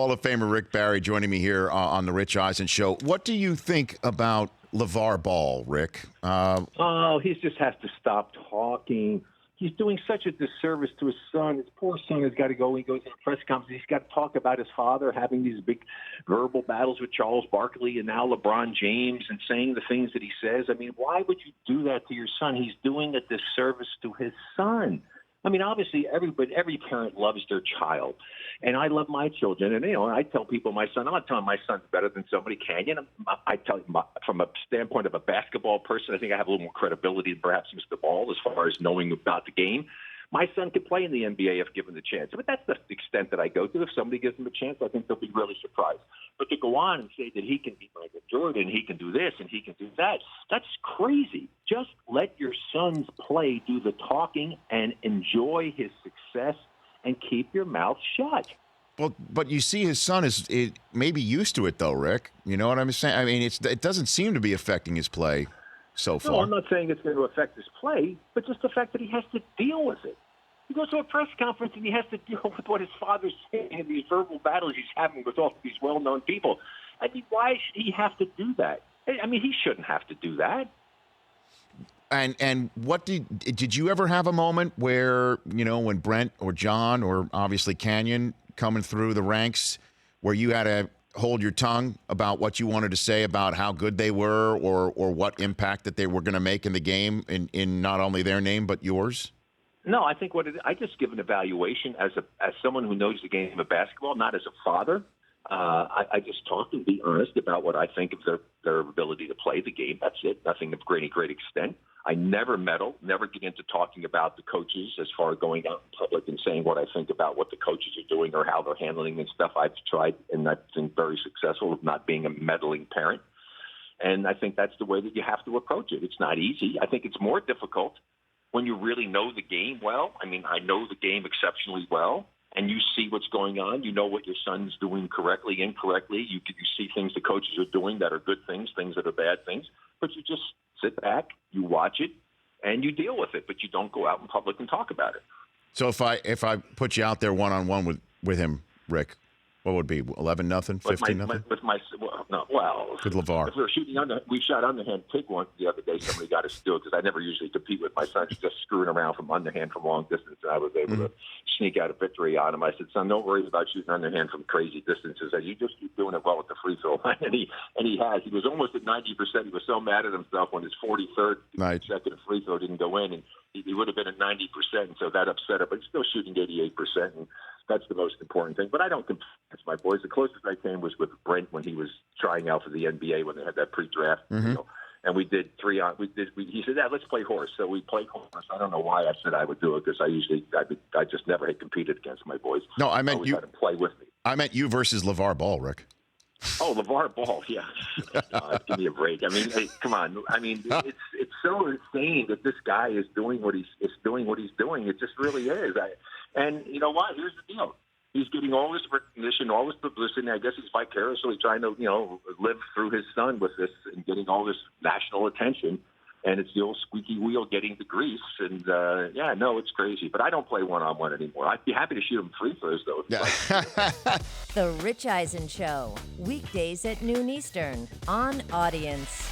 Hall of Famer Rick Barry joining me here on the Rich Eisen Show. What do you think about LaVar Ball, Rick? He just has to stop talking. He's doing such a disservice to his son. His poor son has got to go. He goes to a press conference. He's got to talk about his father having these big verbal battles with Charles Barkley and now LeBron James and saying the things that he says. I mean, why would you do that to your son? He's doing a disservice to his son. I mean, obviously, every parent loves their child, and I love my children. And I tell people, I'm not telling my son's better than somebody. Canyon, I tell you, from a standpoint of a basketball person, I think I have a little more credibility than perhaps Mr. Ball as far as knowing about the game. My son could play in the NBA if given the chance. But that's the extent that I go to. If somebody gives him a chance, I think they'll be really surprised. But to go on and say that he can be Michael Jordan, he can do this, and he can do that, that's crazy. Just let your sons play, do the talking, and enjoy his success, and keep your mouth shut. Well, but you see his son is maybe used to it, though, Rick. You know what I'm saying? I mean, it doesn't seem to be affecting his play so far. No, I'm not saying it's going to affect his play, but just the fact that he has to deal with it. He goes to a press conference and he has to deal with what his father's saying and these verbal battles he's having with all these well-known people. I mean, why should he have to do that? I mean, he shouldn't have to do that. And what did you ever have a moment where, when Brent or John or obviously Canyon coming through the ranks, where you had to hold your tongue about what you wanted to say about how good they were or what impact that they were going to make in the game in not only their name but yours? No, I think I just give an evaluation as someone who knows the game of basketball, not as a father. I just talk and be honest about what I think of their ability to play the game. That's it. Nothing of great extent. I never meddle, never get into talking about the coaches as far as going out in public and saying what I think about what the coaches are doing or how they're handling and stuff. I've tried, and I've been very successful of not being a meddling parent. And I think that's the way that you have to approach it. It's not easy. I think it's more difficult when you really know the game well. I mean, I know the game exceptionally well, and you see what's going on. You know what your son's doing correctly, incorrectly. You see things the coaches are doing that are good things that are bad things. But you just sit back, you watch it, and you deal with it. But you don't go out in public and talk about it. So if I put you out there one-on-one with him, Rick, what would it be, 11-0, 15-0? With LaVar. If we were shooting we shot underhand pig once the other day. Somebody got us to do it because I never usually compete with my son. He's just screwing around from underhand from long distance, and I was able to sneak out a victory on him. I said, son, don't worry about shooting underhand from crazy distances. You just keep doing it well with the free throw line. And he has. He was almost at 90%. He was so mad at himself when his 43rd consecutive free throw didn't go in, and he would have been at 90%, and so that upset him. But he's still shooting 88%, and that's the most important thing. But I don't compete against my boys. The closest I came was with Brent when he was trying out for the NBA when they had that pre-draft deal. And we did he said, let's play horse. So we played horse. I don't know why I said I would do it because I just never had competed against my boys. No, I meant you had to play with me. I meant you versus LaVar Ball, Rick. Oh, LaVar Ball, yeah. Give me a break. I mean, hey, come on. I mean, it's so insane that this guy is doing what he's doing. It just really is. And you know what? Here's the deal. He's getting all this recognition, all this publicity. I guess he's vicariously trying to, live through his son with this and getting all this national attention. And it's the old squeaky wheel getting the grease. And, it's crazy. But I don't play one-on-one anymore. I'd be happy to shoot him free throws, though. The Rich Eisen Show, weekdays at noon Eastern on Audience.